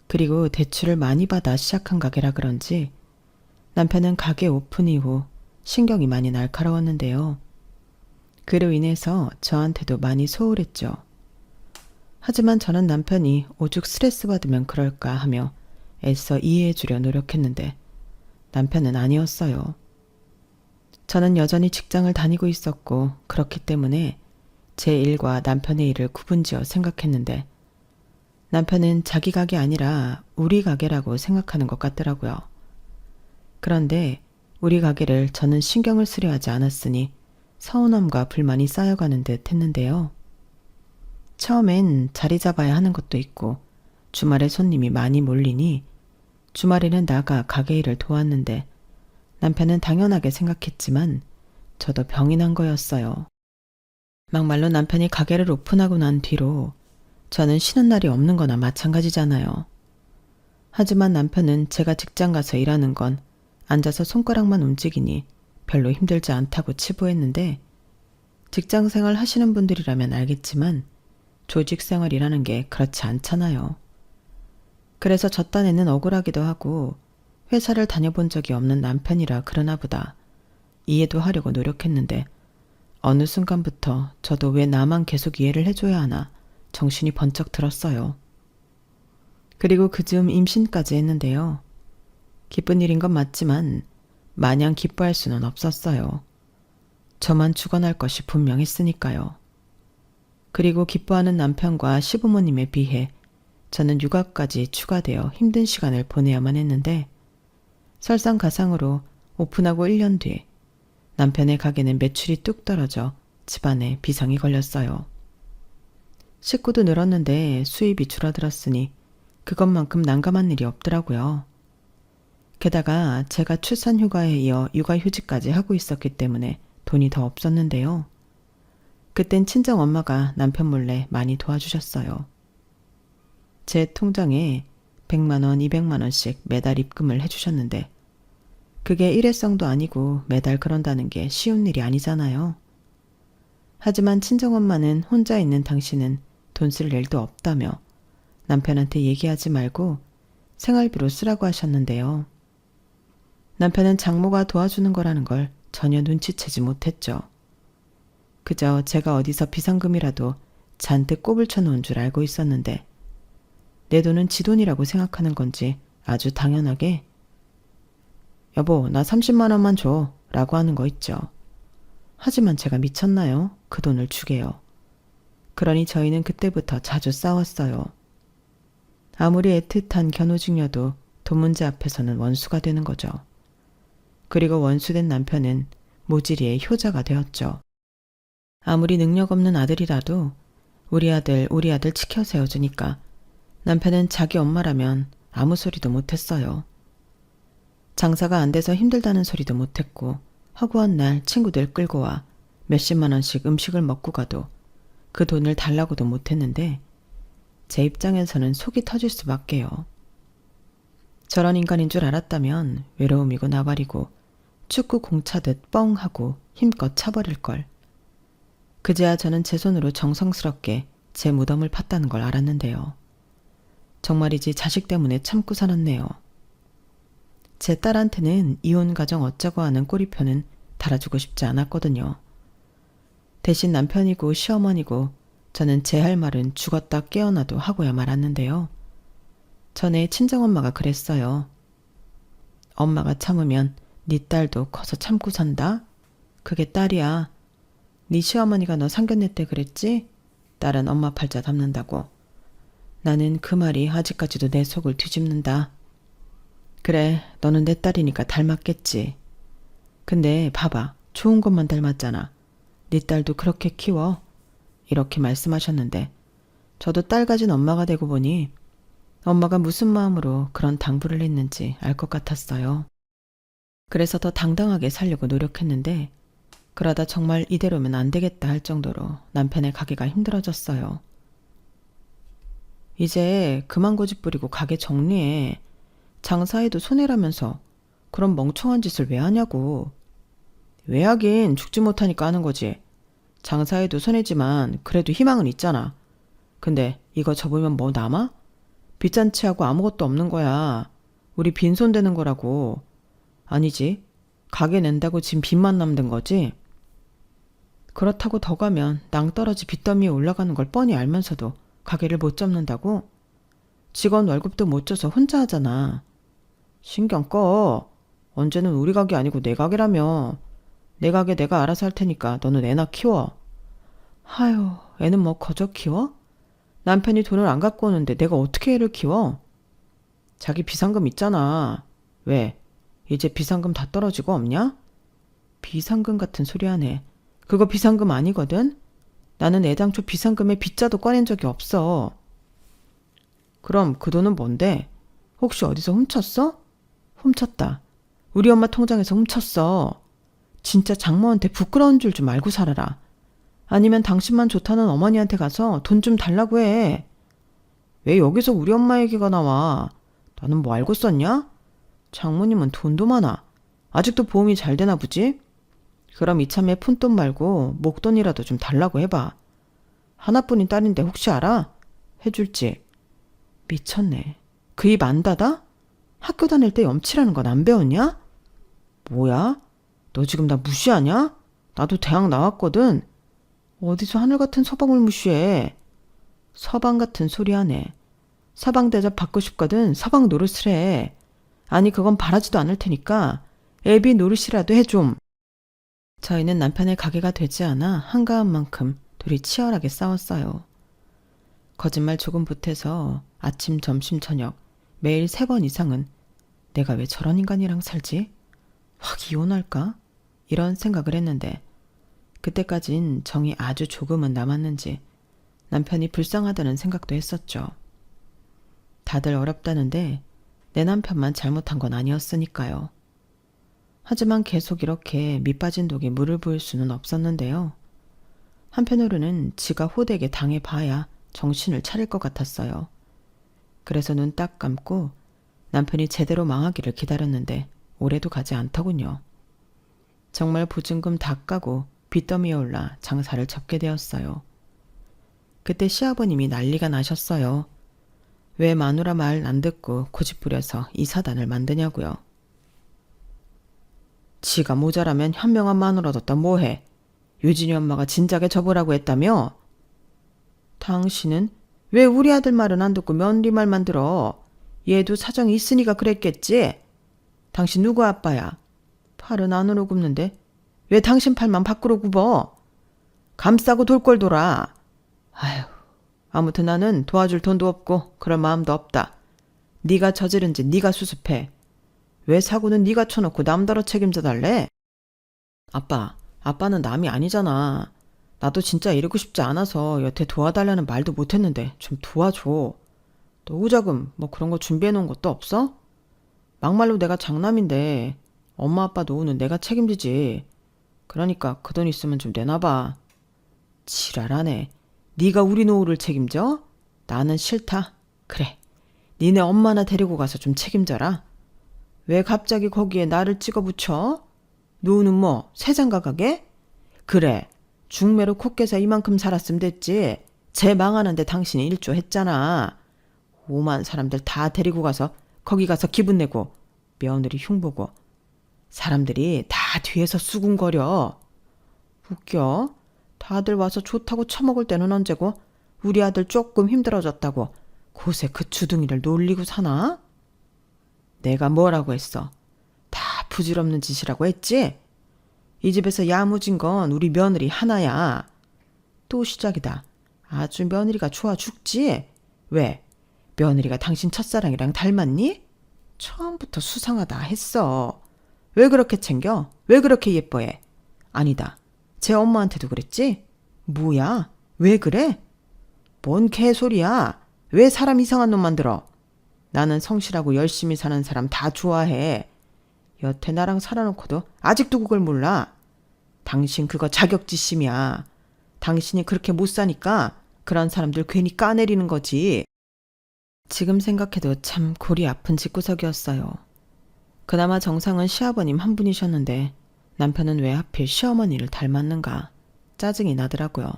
그리고 대출을 많이 받아 시작한 가게라 그런지 남편은 가게 오픈 이후 신경이 많이 날카로웠는데요. 그로 인해서 저한테도 많이 소홀했죠. 하지만 저는 남편이 오죽 스트레스 받으면 그럴까 하며 애써 이해해 주려 노력했는데 남편은 아니었어요. 저는 여전히 직장을 다니고 있었고 그렇기 때문에 제 일과 남편의 일을 구분지어 생각했는데 남편은 자기 가게 아니라 우리 가게라고 생각하는 것 같더라고요. 그런데 우리 가게를 저는 신경을 쓰려 하지 않았으니 서운함과 불만이 쌓여가는 듯 했는데요. 처음엔 자리 잡아야 하는 것도 있고 주말에 손님이 많이 몰리니 주말에는 나가 가게 일을 도왔는데 남편은 당연하게 생각했지만 저도 병이 난 거였어요. 막말로 남편이 가게를 오픈하고 난 뒤로 저는 쉬는 날이 없는 거나 마찬가지잖아요. 하지만 남편은 제가 직장 가서 일하는 건 앉아서 손가락만 움직이니 별로 힘들지 않다고 치부했는데 직장 생활 하시는 분들이라면 알겠지만 조직 생활이라는 게 그렇지 않잖아요. 그래서 저 딴에는 억울하기도 하고 회사를 다녀본 적이 없는 남편이라 그러나 보다 이해도 하려고 노력했는데 어느 순간부터 저도 왜 나만 계속 이해를 해줘야 하나 정신이 번쩍 들었어요. 그리고 그 즈음 임신까지 했는데요. 기쁜 일인 건 맞지만 마냥 기뻐할 수는 없었어요. 저만 죽어날 것이 분명했으니까요. 그리고 기뻐하는 남편과 시부모님에 비해 저는 육아까지 추가되어 힘든 시간을 보내야만 했는데 설상가상으로 오픈하고 1년 뒤 남편의 가게는 매출이 뚝 떨어져 집안에 비상이 걸렸어요. 식구도 늘었는데 수입이 줄어들었으니 그것만큼 난감한 일이 없더라고요. 게다가 제가 출산휴가에 이어 육아휴직까지 하고 있었기 때문에 돈이 더 없었는데요. 그땐 친정엄마가 남편 몰래 많이 도와주셨어요. 제 통장에 100만 원, 200만 원씩 매달 입금을 해주셨는데 그게 일회성도 아니고 매달 그런다는 게 쉬운 일이 아니잖아요. 하지만 친정엄마는 혼자 있는 당신은 돈 쓸 일도 없다며 남편한테 얘기하지 말고 생활비로 쓰라고 하셨는데요. 남편은 장모가 도와주는 거라는 걸 전혀 눈치채지 못했죠. 그저 제가 어디서 비상금이라도 잔뜩 꼽을 쳐놓은 줄 알고 있었는데 내 돈은 지 돈이라고 생각하는 건지 아주 당연하게 여보, 나 30만 원만 줘 라고 하는 거 있죠. 하지만 제가 미쳤나요? 그 돈을 주게요. 그러니 저희는 그때부터 자주 싸웠어요. 아무리 애틋한 견우직녀도 돈 문제 앞에서는 원수가 되는 거죠. 그리고 원수된 남편은 모지리의 효자가 되었죠. 아무리 능력 없는 아들이라도 우리 아들 지켜 세워주니까 남편은 자기 엄마라면 아무 소리도 못했어요. 장사가 안 돼서 힘들다는 소리도 못했고 허구한 날 친구들 끌고 와 몇십만 원씩 음식을 먹고 가도 그 돈을 달라고도 못했는데 제 입장에서는 속이 터질 수밖에요. 저런 인간인 줄 알았다면 외로움이고 나발이고 축구 공 차듯 뻥 하고 힘껏 차버릴걸. 그제야 저는 제 손으로 정성스럽게 제 무덤을 팠다는 걸 알았는데요. 정말이지 자식 때문에 참고 살았네요. 제 딸한테는 이혼 가정 어쩌고 하는 꼬리표는 달아주고 싶지 않았거든요. 대신 남편이고 시어머니고 저는 제 할 말은 죽었다 깨어나도 하고야 말았는데요. 전에 친정엄마가 그랬어요. 엄마가 참으면 네 딸도 커서 참고 산다? 그게 딸이야. 네 시어머니가 너 상견례 때 그랬지? 딸은 엄마 팔자 담는다고. 나는 그 말이 아직까지도 내 속을 뒤집는다. 그래, 너는 내 딸이니까 닮았겠지. 근데 봐봐, 좋은 것만 닮았잖아. 네 딸도 그렇게 키워. 이렇게 말씀하셨는데 저도 딸 가진 엄마가 되고 보니 엄마가 무슨 마음으로 그런 당부를 했는지 알 것 같았어요. 그래서 더 당당하게 살려고 노력했는데 그러다 정말 이대로면 안 되겠다 할 정도로 남편의 가게가 힘들어졌어요. 이제 그만 고집 부리고 가게 정리해. 장사해도 손해라면서 그런 멍청한 짓을 왜 하냐고. 왜 하긴 죽지 못하니까 하는 거지. 장사해도 손해지만 그래도 희망은 있잖아. 근데 이거 접으면 뭐 남아? 빚잔치하고 아무것도 없는 거야. 우리 빈손 되는 거라고. 아니지. 가게 낸다고 지금 빚만 남는 거지? 그렇다고 더 가면 낭떠러지 빚더미에 올라가는 걸 뻔히 알면서도 가게를 못 접는다고? 직원 월급도 못 줘서 혼자 하잖아. 신경 꺼. 언제는 우리 가게 아니고 내 가게라며. 내 가게 내가 알아서 할 테니까 너는 애나 키워. 하유, 애는 뭐 거저 키워? 남편이 돈을 안 갖고 오는데 내가 어떻게 애를 키워? 자기 비상금 있잖아. 왜? 이제 비상금 다 떨어지고 없냐? 비상금 같은 소리 하네. 그거 비상금 아니거든? 나는 애당초 비상금에 빗자도 꺼낸 적이 없어. 그럼 그 돈은 뭔데? 혹시 어디서 훔쳤어? 훔쳤다. 우리 엄마 통장에서 훔쳤어. 진짜 장모한테 부끄러운 줄 좀 알고 살아라. 아니면 당신만 좋다는 어머니한테 가서 돈 좀 달라고 해. 왜 여기서 우리 엄마 얘기가 나와? 나는 뭐 알고 썼냐? 장모님은 돈도 많아. 아직도 보험이 잘 되나 보지? 그럼 이참에 푼돈 말고 목돈이라도 좀 달라고 해봐. 하나뿐인 딸인데 혹시 알아? 해줄지. 미쳤네. 그 입 안 닫아? 학교 다닐 때 염치라는 건 안 배웠냐? 뭐야? 너 지금 나 무시하냐? 나도 대학 나왔거든. 어디서 하늘 같은 서방을 무시해. 서방 같은 소리 하네. 서방 대접 받고 싶거든 서방 노릇을 해. 아니 그건 바라지도 않을 테니까 애비 노릇이라도 해 좀. 저희는 남편의 가게가 되지 않아 한가한 만큼 둘이 치열하게 싸웠어요. 거짓말 조금 보태서 아침, 점심, 저녁 매일 3번 이상은 내가 왜 저런 인간이랑 살지? 확 이혼할까? 이런 생각을 했는데 그때까진 정이 아주 조금은 남았는지 남편이 불쌍하다는 생각도 했었죠. 다들 어렵다는데 내 남편만 잘못한 건 아니었으니까요. 하지만 계속 이렇게 밑빠진 독에 물을 부을 수는 없었는데요. 한편으로는 지가 호되게 당해봐야 정신을 차릴 것 같았어요. 그래서 눈 딱 감고 남편이 제대로 망하기를 기다렸는데 오래도 가지 않더군요. 정말 보증금 다 까고 빚더미에 올라 장사를 접게 되었어요. 그때 시아버님이 난리가 나셨어요. 왜 마누라 말 안 듣고 고집부려서 이 사단을 만드냐고요. 지가 모자라면 현명한 마누라 뒀다 뭐해. 유진이 엄마가 진작에 접으라고 했다며? 당신은 왜 우리 아들 말은 안 듣고 며느리 말만 들어? 얘도 사정이 있으니까 그랬겠지? 당신 누구 아빠야? 팔은 안으로 굽는데 왜 당신 팔만 밖으로 굽어? 감싸고 돌걸 돌아. 아휴, 아무튼 나는 도와줄 돈도 없고 그럴 마음도 없다. 네가 저지른 짓 네가 수습해. 왜 사고는 네가 쳐놓고 남더러 책임져 달래? 아빠는 남이 아니잖아. 나도 진짜 이러고 싶지 않아서 여태 도와달라는 말도 못했는데 좀 도와줘. 또 후자금 뭐 그런 거 준비해놓은 것도 없어? 막말로 내가 장남인데 엄마 아빠 노후는 내가 책임지지. 그러니까 그 돈 있으면 좀 내놔봐. 지랄하네. 네가 우리 노후를 책임져? 나는 싫다. 그래. 니네 엄마나 데리고 가서 좀 책임져라. 왜 갑자기 거기에 나를 찍어 붙여? 노후는 뭐 새장가 가게? 그래. 중매로 콧게서 이만큼 살았으면 됐지. 쟤 망하는데 당신이 일조했잖아. 오만 사람들 다 데리고 가서 거기 가서 기분 내고 며느리 흉보고 사람들이 다 뒤에서 수군거려. 웃겨. 다들 와서 좋다고 처먹을 때는 언제고 우리 아들 조금 힘들어졌다고 곳에 그 주둥이를 놀리고 사나? 내가 뭐라고 했어? 다 부질없는 짓이라고 했지? 이 집에서 야무진 건 우리 며느리 하나야. 또 시작이다. 아주 며느리가 좋아 죽지? 왜? 며느리가 당신 첫사랑이랑 닮았니? 처음부터 수상하다 했어. 왜 그렇게 챙겨? 왜 그렇게 예뻐해? 아니다. 제 엄마한테도 그랬지? 뭐야? 왜 그래? 뭔 개소리야? 왜 사람 이상한 놈 만들어? 나는 성실하고 열심히 사는 사람 다 좋아해. 여태 나랑 살아놓고도 아직도 그걸 몰라. 당신 그거 자격지심이야. 당신이 그렇게 못 사니까 그런 사람들 괜히 까내리는 거지. 지금 생각해도 참 골이 아픈 집구석이었어요. 그나마 정상은 시아버님 한 분이셨는데 남편은 왜 하필 시어머니를 닮았는가 짜증이 나더라고요.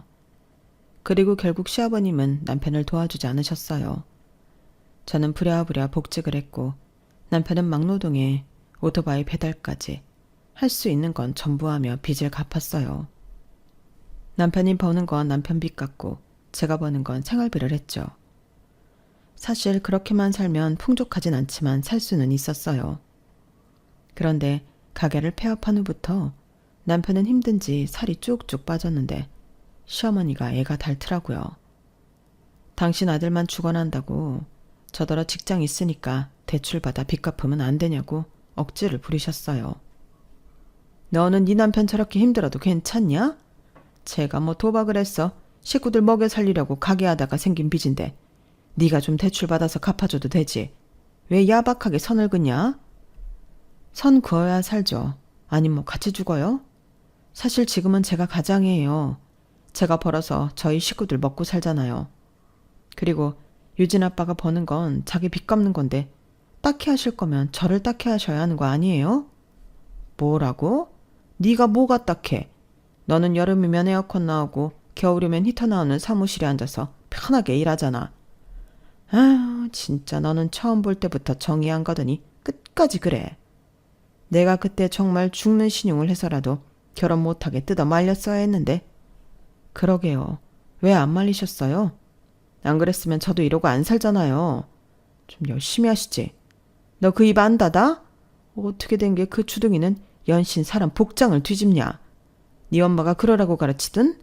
그리고 결국 시아버님은 남편을 도와주지 않으셨어요. 저는 부랴부랴 복직을 했고 남편은 막노동에 오토바이 배달까지 할 수 있는 건 전부 하며 빚을 갚았어요. 남편이 버는 건 남편 빚 갚고 제가 버는 건 생활비를 했죠. 사실 그렇게만 살면 풍족하진 않지만 살 수는 있었어요. 그런데 가게를 폐업한 후부터 남편은 힘든지 살이 쭉쭉 빠졌는데 시어머니가 애가 닳더라고요. 당신 아들만 죽어난다고 저더러 직장 있으니까 대출받아 빚 갚으면 안 되냐고 억지를 부리셨어요. 너는 네 남편 저렇게 힘들어도 괜찮냐? 제가 뭐 도박을 했어. 식구들 먹여 살리려고 가게 하다가 생긴 빚인데 네가 좀 대출받아서 갚아줘도 되지. 왜 야박하게 선을 긋냐? 선 그어야 살죠. 아니 뭐 같이 죽어요? 사실 지금은 제가 가장이에요. 제가 벌어서 저희 식구들 먹고 살잖아요. 그리고 유진 아빠가 버는 건 자기 빚 갚는 건데 딱히 하실 거면 저를 딱히 하셔야 하는 거 아니에요? 뭐라고? 네가 뭐가 딱해? 너는 여름이면 에어컨 나오고 겨울이면 히터 나오는 사무실에 앉아서 편하게 일하잖아. 아, 진짜 너는 처음 볼 때부터 정이 안 가더니 끝까지 그래. 내가 그때 정말 죽는 신용을 해서라도 결혼 못하게 뜯어 말렸어야 했는데. 그러게요. 왜 안 말리셨어요? 안 그랬으면 저도 이러고 안 살잖아요. 좀 열심히 하시지. 너 그 입 안 닫아? 어떻게 된 게 그 주둥이는 연신 사람 복장을 뒤집냐? 네 엄마가 그러라고 가르치든?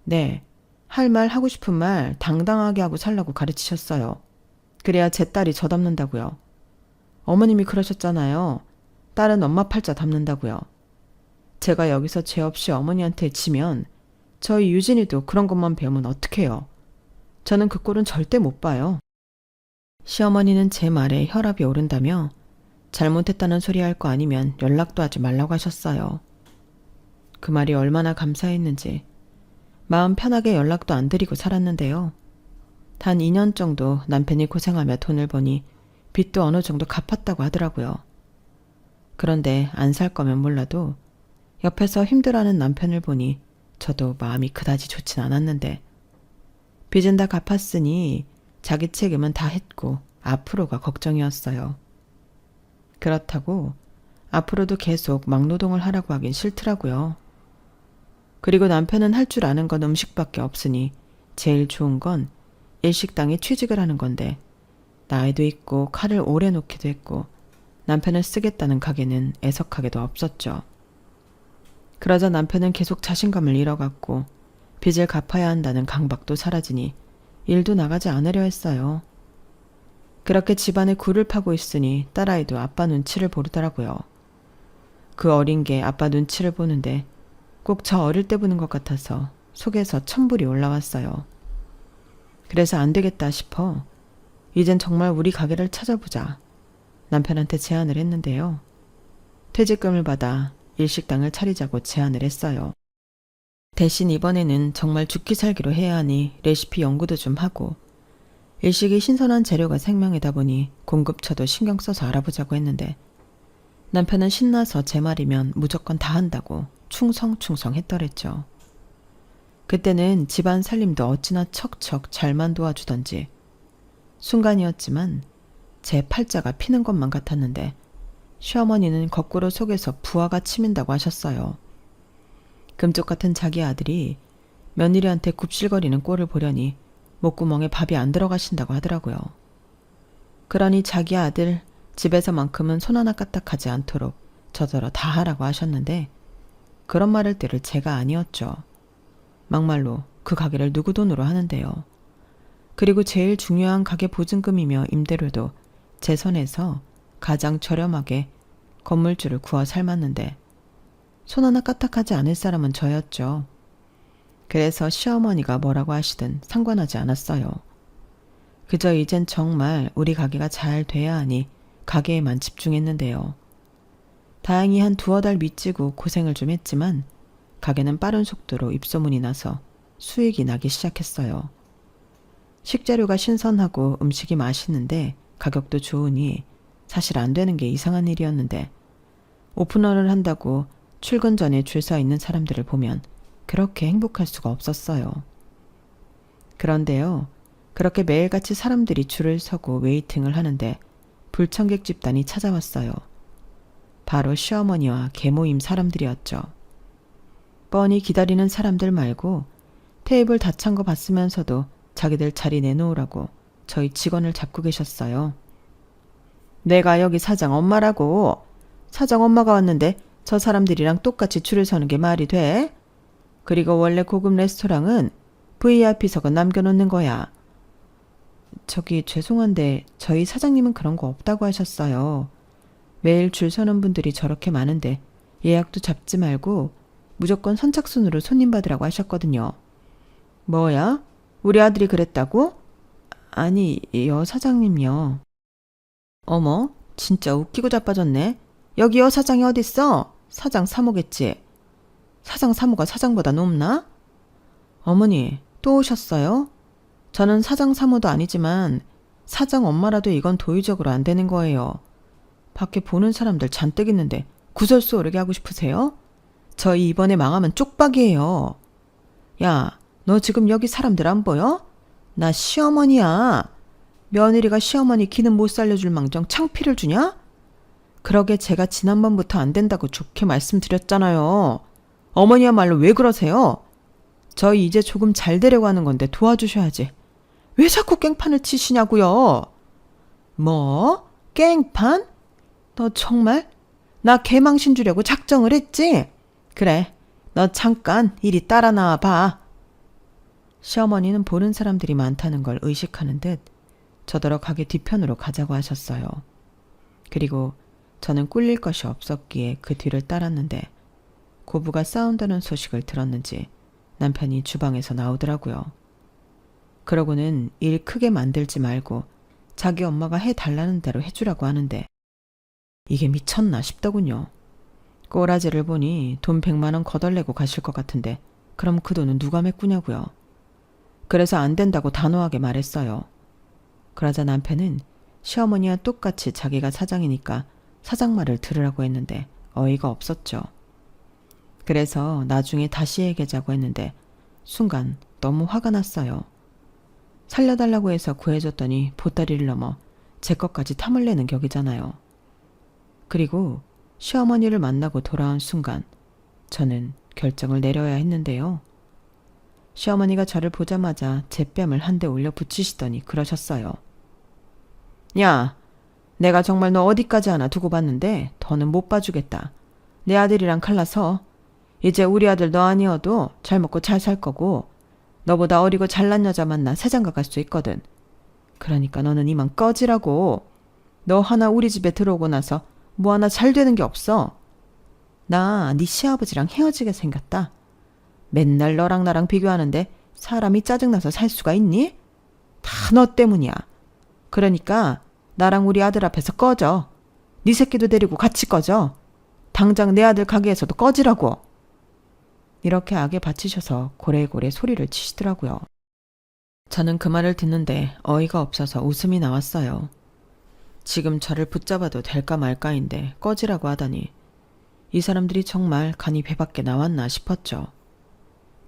네, 할 말 하고 싶은 말 당당하게 하고 살라고 가르치셨어요. 그래야 제 딸이 저 닮는다고요. 어머님이 그러셨잖아요. 딸은 엄마 팔자 닮는다고요. 제가 여기서 죄 없이 어머니한테 지면 저희 유진이도 그런 것만 배우면 어떡해요. 저는 그 꼴은 절대 못 봐요. 시어머니는 제 말에 혈압이 오른다며 잘못했다는 소리 할 거 아니면 연락도 하지 말라고 하셨어요. 그 말이 얼마나 감사했는지 마음 편하게 연락도 안 드리고 살았는데요. 단 2년 정도 남편이 고생하며 돈을 버니 빚도 어느 정도 갚았다고 하더라고요. 그런데 안 살 거면 몰라도 옆에서 힘들어하는 남편을 보니 저도 마음이 그다지 좋진 않았는데 빚은 다 갚았으니 자기 책임은 다 했고 앞으로가 걱정이었어요. 그렇다고 앞으로도 계속 막노동을 하라고 하긴 싫더라고요. 그리고 남편은 할 줄 아는 건 음식밖에 없으니 제일 좋은 건 일식당에 취직을 하는 건데 나이도 있고 칼을 오래 놓기도 했고 남편을 쓰겠다는 가게는 애석하게도 없었죠. 그러자 남편은 계속 자신감을 잃어갔고 빚을 갚아야 한다는 강박도 사라지니 일도 나가지 않으려 했어요. 그렇게 집안에 굴을 파고 있으니 딸아이도 아빠 눈치를 보더라고요. 그 어린 게 아빠 눈치를 보는데 꼭 저 어릴 때 보는 것 같아서 속에서 천불이 올라왔어요. 그래서 안 되겠다 싶어 이젠 정말 우리 가게를 찾아보자 남편한테 제안을 했는데요. 퇴직금을 받아 일식당을 차리자고 제안을 했어요. 대신 이번에는 정말 죽기 살기로 해야 하니 레시피 연구도 좀 하고 일식이 신선한 재료가 생명이다 보니 공급처도 신경 써서 알아보자고 했는데 남편은 신나서 제 말이면 무조건 다 한다고 충성했더랬죠. 그때는 집안 살림도 어찌나 척척 잘만 도와주던지 순간이었지만 제 팔자가 피는 것만 같았는데 시어머니는 거꾸로 속에서 부하가 치민다고 하셨어요. 금쪽 같은 자기 아들이 며느리한테 굽실거리는 꼴을 보려니 목구멍에 밥이 안 들어가신다고 하더라고요. 그러니 자기 아들 집에서만큼은 손 하나 까딱하지 않도록 저더러 다 하라고 하셨는데 그런 말을 들을 제가 아니었죠. 막말로 그 가게를 누구 돈으로 하는데요. 그리고 제일 중요한 가게 보증금이며 임대료도 제 손에서 가장 저렴하게 건물주를 구워 삶았는데 손 하나 까딱하지 않을 사람은 저였죠. 그래서 시어머니가 뭐라고 하시든 상관하지 않았어요. 그저 이젠 정말 우리 가게가 잘 돼야 하니 가게에만 집중했는데요. 다행히 한 두어 달 미치고 고생을 좀 했지만 가게는 빠른 속도로 입소문이 나서 수익이 나기 시작했어요. 식재료가 신선하고 음식이 맛있는데 가격도 좋으니 사실 안 되는 게 이상한 일이었는데 오픈런을 한다고 출근 전에 줄 서 있는 사람들을 보면 그렇게 행복할 수가 없었어요. 그런데요, 그렇게 매일같이 사람들이 줄을 서고 웨이팅을 하는데 불청객 집단이 찾아왔어요. 바로 시어머니와 계모임 사람들이었죠. 뻔히 기다리는 사람들 말고 테이블 다 찬 거 봤으면서도 자기들 자리 내놓으라고 저희 직원을 잡고 계셨어요. 내가 여기 사장 엄마라고. 사장 엄마가 왔는데 저 사람들이랑 똑같이 줄을 서는 게 말이 돼? 그리고 원래 고급 레스토랑은 VIP석은 남겨놓는 거야. 저기 죄송한데 저희 사장님은 그런 거 없다고 하셨어요. 매일 줄 서는 분들이 저렇게 많은데 예약도 잡지 말고 무조건 선착순으로 손님 받으라고 하셨거든요. 뭐야? 우리 아들이 그랬다고? 아니, 여 사장님요. 어머, 진짜 웃기고 자빠졌네. 여기 여 사장이 어딨어? 사장 사모겠지. 사장 사모가 사장보다 높나? 어머니, 또 오셨어요? 저는 사장 사모도 아니지만 사장 엄마라도 이건 도의적으로 안 되는 거예요. 밖에 보는 사람들 잔뜩 있는데 구설수 오르게 하고 싶으세요? 저희 이번에 망하면 쪽박이에요. 야, 너 지금 여기 사람들 안 보여? 나 시어머니야. 며느리가 시어머니 기는 못 살려줄 망정 창피를 주냐? 그러게 제가 지난번부터 안 된다고 좋게 말씀드렸잖아요. 어머니야말로 왜 그러세요? 저희 이제 조금 잘 되려고 하는 건데 도와주셔야지. 왜 자꾸 깽판을 치시냐고요? 뭐? 깽판? 너 정말? 나 개망신 주려고 작정을 했지? 그래, 너 잠깐 이리 따라 나와 봐. 시어머니는 보는 사람들이 많다는 걸 의식하는 듯 저더러 가게 뒤편으로 가자고 하셨어요. 그리고 저는 꿀릴 것이 없었기에 그 뒤를 따랐는데 고부가 싸운다는 소식을 들었는지 남편이 주방에서 나오더라고요. 그러고는 일 크게 만들지 말고 자기 엄마가 해달라는 대로 해주라고 하는데 이게 미쳤나 싶더군요. 꼬라지를 보니 돈 100만 원 거덜내고 가실 것 같은데 그럼 그 돈은 누가 메꾸냐고요. 그래서 안 된다고 단호하게 말했어요. 그러자 남편은 시어머니와 똑같이 자기가 사장이니까 사장 말을 들으라고 했는데 어이가 없었죠. 그래서 나중에 다시 얘기하자고 했는데 순간 너무 화가 났어요. 살려달라고 해서 구해줬더니 보따리를 넘어 제 것까지 탐을 내는 격이잖아요. 그리고 시어머니를 만나고 돌아온 순간 저는 결정을 내려야 했는데요. 시어머니가 저를 보자마자 제 뺨을 한 대 올려 붙이시더니 그러셨어요. 야, 내가 정말 너 어디까지 하나 두고 봤는데 더는 못 봐주겠다. 내 아들이랑 갈라서 이제 우리 아들 너 아니어도 잘 먹고 잘 살 거고 너보다 어리고 잘난 여자 만나 새장가 갈 수 있거든. 그러니까 너는 이만 꺼지라고. 너 하나 우리 집에 들어오고 나서 뭐 하나 잘 되는 게 없어. 나 네 시아버지랑 헤어지게 생겼다. 맨날 너랑 나랑 비교하는데 사람이 짜증나서 살 수가 있니? 다 너 때문이야. 그러니까 나랑 우리 아들 앞에서 꺼져. 네 새끼도 데리고 같이 꺼져. 당장 내 아들 가게에서도 꺼지라고. 이렇게 악에 바치셔서 고래고래 소리를 치시더라고요. 저는 그 말을 듣는데 어이가 없어서 웃음이 나왔어요. 지금 저를 붙잡아도 될까 말까인데 꺼지라고 하다니 이 사람들이 정말 간이 배밖에 나왔나 싶었죠.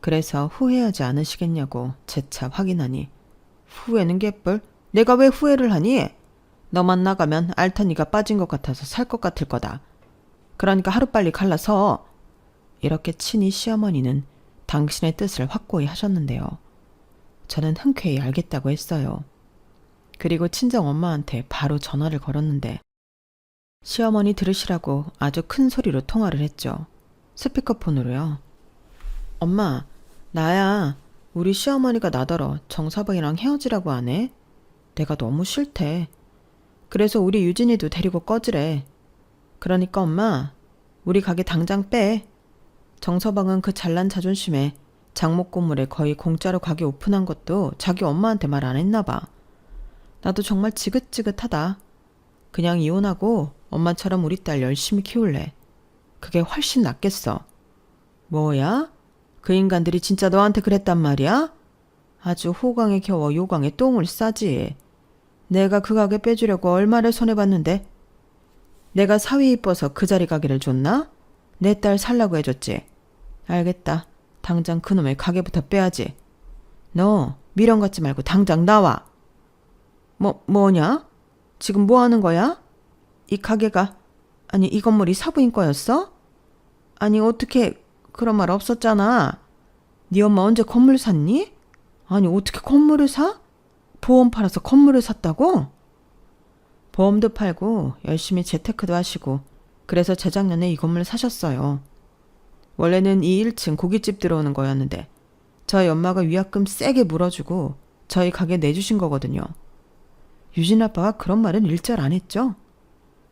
그래서 후회하지 않으시겠냐고 재차 확인하니 후회는 개뿔? 내가 왜 후회를 하니? 너만 나가면 알턴이가 빠진 것 같아서 살 것 같을 거다. 그러니까 하루빨리 갈라서. 이렇게 친히 시어머니는 당신의 뜻을 확고히 하셨는데요. 저는 흔쾌히 알겠다고 했어요. 그리고 친정엄마한테 바로 전화를 걸었는데 시어머니 들으시라고 아주 큰 소리로 통화를 했죠. 스피커폰으로요. 엄마, 나야. 우리 시어머니가 나더러 정서방이랑 헤어지라고 하네. 내가 너무 싫대. 그래서 우리 유진이도 데리고 꺼지래. 그러니까 엄마, 우리 가게 당장 빼. 정서방은 그 잘난 자존심에 장목 건물에 거의 공짜로 가게 오픈한 것도 자기 엄마한테 말 안 했나 봐. 나도 정말 지긋지긋하다. 그냥 이혼하고 엄마처럼 우리 딸 열심히 키울래. 그게 훨씬 낫겠어. 뭐야? 그 인간들이 진짜 너한테 그랬단 말이야? 아주 호강에 겨워 요강에 똥을 싸지. 내가 그 가게 빼주려고 얼마를 손해봤는데 내가 사위 이뻐서 그 자리 가게를 줬나? 내 딸 살라고 해줬지. 알겠다. 당장 그놈의 가게부터 빼야지. 너 미련 갖지 말고 당장 나와. 뭐냐? 지금 뭐 하는 거야? 이 가게가, 아니 이 건물이 사부인 거였어? 아니 어떻게 그런 말 없었잖아. 네 엄마 언제 건물 샀니? 아니 어떻게 건물을 사? 보험 팔아서 건물을 샀다고? 보험도 팔고 열심히 재테크도 하시고 그래서 재작년에 이 건물 사셨어요. 원래는 이 1층 고깃집 들어오는 거였는데 저희 엄마가 위약금 세게 물어주고 저희 가게 내주신 거거든요. 유진 아빠가 그런 말은 일절 안 했죠.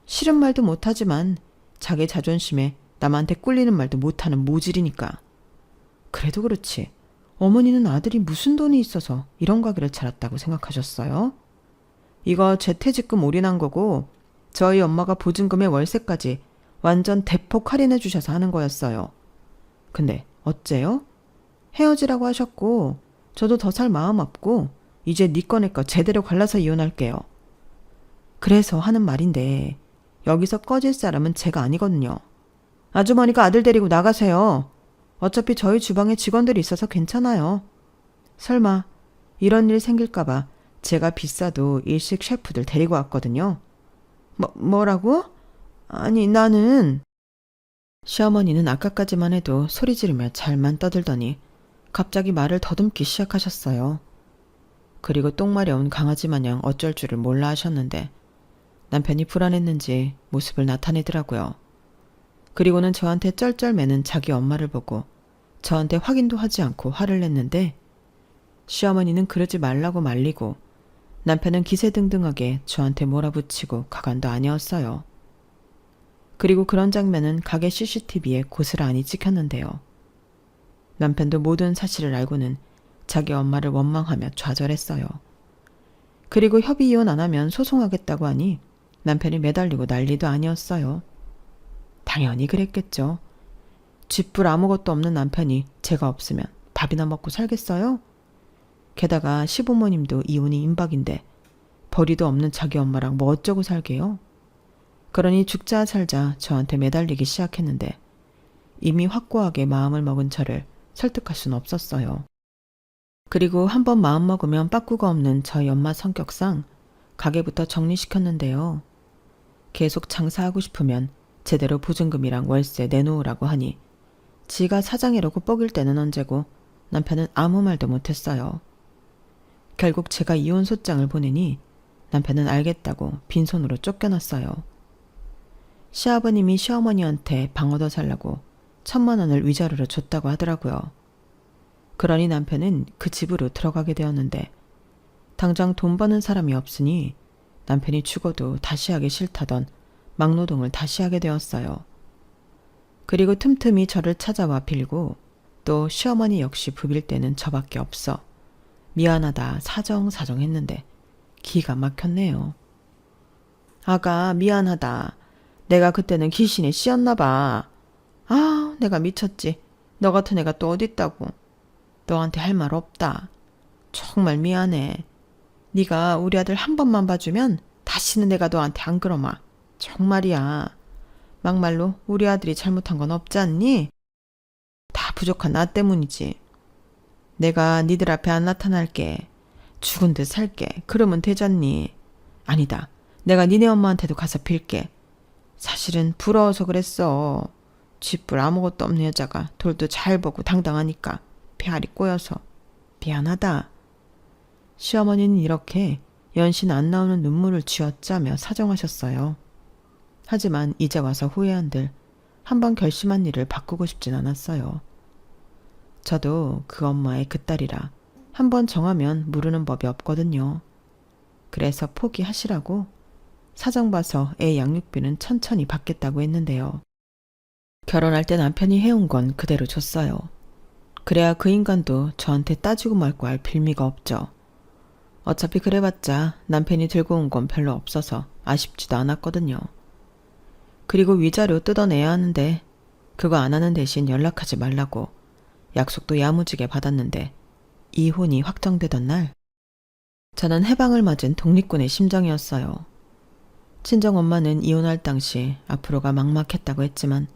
싫은 말도 못하지만 자기 자존심에 남한테 꿀리는 말도 못하는 모질이니까. 그래도 그렇지. 어머니는 아들이 무슨 돈이 있어서 이런 가게를 차렸다고 생각하셨어요? 이거 재퇴직금 올인한 거고 저희 엄마가 보증금의 월세까지 완전 대폭 할인해 주셔서 하는 거였어요. 근데 어째요? 헤어지라고 하셨고 저도 더 살 마음 없고 이제 네 거 내 거 제대로 갈라서 이혼할게요. 그래서 하는 말인데 여기서 꺼질 사람은 제가 아니거든요. 아주머니가 아들 데리고 나가세요. 어차피 저희 주방에 직원들이 있어서 괜찮아요. 설마 이런 일 생길까봐 제가 비싸도 일식 셰프들 데리고 왔거든요. 뭐라고? 아니 나는... 시어머니는 아까까지만 해도 소리 지르며 잘만 떠들더니 갑자기 말을 더듬기 시작하셨어요. 그리고 똥마려운 강아지 마냥 어쩔 줄을 몰라 하셨는데 남편이 불안했는지 모습을 나타내더라고요. 그리고는 저한테 쩔쩔매는 자기 엄마를 보고 저한테 확인도 하지 않고 화를 냈는데 시어머니는 그러지 말라고 말리고 남편은 기세등등하게 저한테 몰아붙이고 가관도 아니었어요. 그리고 그런 장면은 가게 CCTV에 고스란히 찍혔는데요. 남편도 모든 사실을 알고는 자기 엄마를 원망하며 좌절했어요. 그리고 협의 이혼 안 하면 소송하겠다고 하니 남편이 매달리고 난리도 아니었어요. 당연히 그랬겠죠. 쥐뿔 아무것도 없는 남편이 제가 없으면 밥이나 먹고 살겠어요? 게다가 시부모님도 이혼이 임박인데 벌이도 없는 자기 엄마랑 뭐 어쩌고 살게요? 그러니 죽자 살자 저한테 매달리기 시작했는데 이미 확고하게 마음을 먹은 저를 설득할 수는 없었어요. 그리고 한번 마음먹으면 빠꾸가 없는 저희 엄마 성격상 가게부터 정리시켰는데요. 계속 장사하고 싶으면 제대로 보증금이랑 월세 내놓으라고 하니 지가 사장이라고 뻐길 때는 언제고 남편은 아무 말도 못했어요. 결국 제가 이혼 소장을 보내니 남편은 알겠다고 빈손으로 쫓겨났어요. 시아버님이 시어머니한테 방 얻어 살라고 1,000만 원을 위자료로 줬다고 하더라고요. 그러니 남편은 그 집으로 들어가게 되었는데 당장 돈 버는 사람이 없으니 남편이 죽어도 다시 하기 싫다던 막노동을 다시 하게 되었어요. 그리고 틈틈이 저를 찾아와 빌고 또 시어머니 역시 부빌 때는 저밖에 없어 미안하다 사정사정 했는데 기가 막혔네요. 아가 미안하다. 내가 그때는 귀신에 씌었나 봐. 아 내가 미쳤지. 너 같은 애가 또 어딨다고. 너한테 할 말 없다. 정말 미안해. 네가 우리 아들 한 번만 봐주면 다시는 내가 너한테 안 그러마. 정말이야. 막말로 우리 아들이 잘못한 건 없지 않니? 다 부족한 나 때문이지. 내가 니들 앞에 안 나타날게. 죽은 듯 살게. 그러면 되잖니. 아니다. 내가 니네 엄마한테도 가서 빌게. 사실은 부러워서 그랬어. 쥐뿔 아무것도 없는 여자가 돌도 잘 보고 당당하니까 배알이 꼬여서 미안하다. 시어머니는 이렇게 연신 안 나오는 눈물을 쥐어짜며 사정하셨어요. 하지만 이제 와서 후회한들 한번 결심한 일을 바꾸고 싶진 않았어요. 저도 그 엄마의 그 딸이라 한번 정하면 무르는 법이 없거든요. 그래서 포기하시라고 사정 봐서 애 양육비는 천천히 받겠다고 했는데요. 결혼할 때 남편이 해온 건 그대로 줬어요. 그래야 그 인간도 저한테 따지고 말고 할 빌미가 없죠. 어차피 그래봤자 남편이 들고 온 건 별로 없어서 아쉽지도 않았거든요. 그리고 위자료 뜯어내야 하는데 그거 안 하는 대신 연락하지 말라고 약속도 야무지게 받았는데 이혼이 확정되던 날 저는 해방을 맞은 독립군의 심정이었어요. 친정엄마는 이혼할 당시 앞으로가 막막했다고 했지만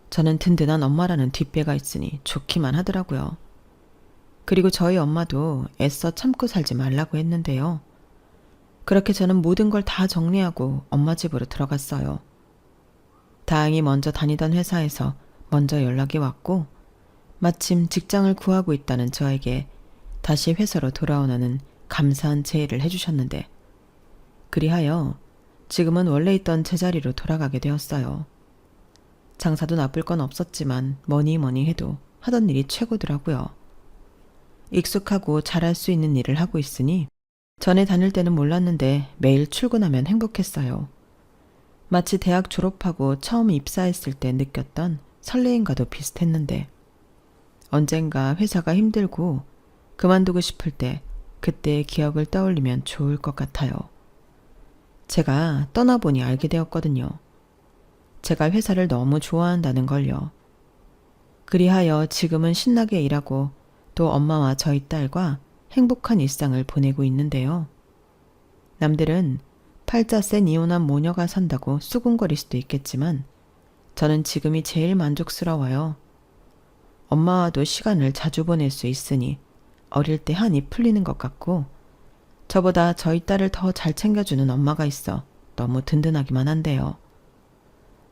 저는 든든한 엄마라는 뒷배가 있으니 좋기만 하더라고요. 그리고 저희 엄마도 애써 참고 살지 말라고 했는데요. 그렇게 저는 모든 걸 다 정리하고 엄마 집으로 들어갔어요. 다행히 먼저 다니던 회사에서 먼저 연락이 왔고 마침 직장을 구하고 있다는 저에게 다시 회사로 돌아오라는 감사한 제의를 해주셨는데 그리하여 지금은 원래 있던 제자리로 돌아가게 되었어요. 장사도 나쁠 건 없었지만 뭐니 해도 하던 일이 최고더라고요. 익숙하고 잘할 수 있는 일을 하고 있으니 전에 다닐 때는 몰랐는데 매일 출근하면 행복했어요. 마치 대학 졸업하고 처음 입사했을 때 느꼈던 설레임과도 비슷했는데 언젠가 회사가 힘들고 그만두고 싶을 때 그때의 기억을 떠올리면 좋을 것 같아요. 제가 떠나보니 알게 되었거든요. 제가 회사를 너무 좋아한다는 걸요. 그리하여 지금은 신나게 일하고 또 엄마와 저희 딸과 행복한 일상을 보내고 있는데요. 남들은 팔자 센 이혼한 모녀가 산다고 수군거릴 수도 있겠지만 저는 지금이 제일 만족스러워요. 엄마와도 시간을 자주 보낼 수 있으니 어릴 때 한이 풀리는 것 같고 저보다 저희 딸을 더 잘 챙겨주는 엄마가 있어 너무 든든하기만 한데요.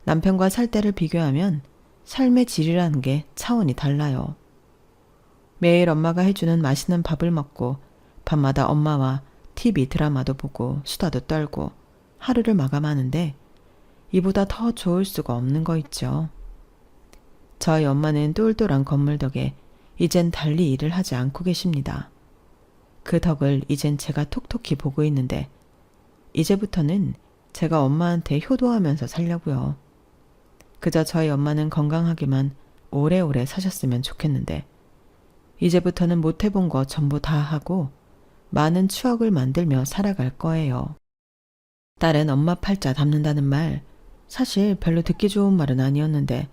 남편과 살 때를 비교하면 삶의 질이라는 게 차원이 달라요. 매일 엄마가 해주는 맛있는 밥을 먹고 밤마다 엄마와 TV 드라마도 보고 수다도 떨고 하루를 마감하는데 이보다 더 좋을 수가 없는 거 있죠. 저희 엄마는 똘똘한 건물 덕에 이젠 달리 일을 하지 않고 계십니다. 그 덕을 이젠 제가 톡톡히 보고 있는데 이제부터는 제가 엄마한테 효도하면서 살려고요. 그저 저희 엄마는 건강하게만 오래오래 사셨으면 좋겠는데 이제부터는 못해본 거 전부 다 하고 많은 추억을 만들며 살아갈 거예요. 딸은 엄마 팔자 닮는다는 말 사실 별로 듣기 좋은 말은 아니었는데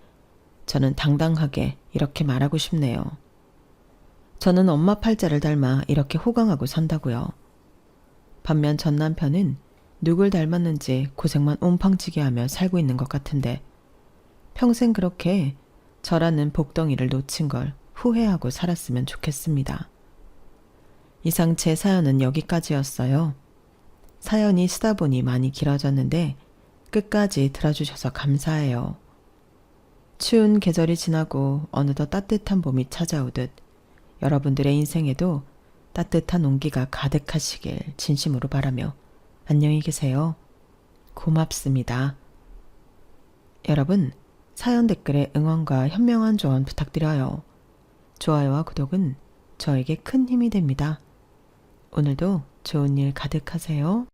저는 당당하게 이렇게 말하고 싶네요. 저는 엄마 팔자를 닮아 이렇게 호강하고 산다고요. 반면 전 남편은 누굴 닮았는지 고생만 옴팡지게 하며 살고 있는 것 같은데 평생 그렇게 저라는 복덩이를 놓친 걸 후회하고 살았으면 좋겠습니다. 이상 제 사연은 여기까지였어요. 사연이 쓰다 보니 많이 길어졌는데 끝까지 들어주셔서 감사해요. 추운 계절이 지나고 어느덧 따뜻한 봄이 찾아오듯 여러분들의 인생에도 따뜻한 온기가 가득하시길 진심으로 바라며 안녕히 계세요. 고맙습니다. 여러분, 사연 댓글에 응원과 현명한 조언 부탁드려요. 좋아요와 구독은 저에게 큰 힘이 됩니다. 오늘도 좋은 일 가득하세요.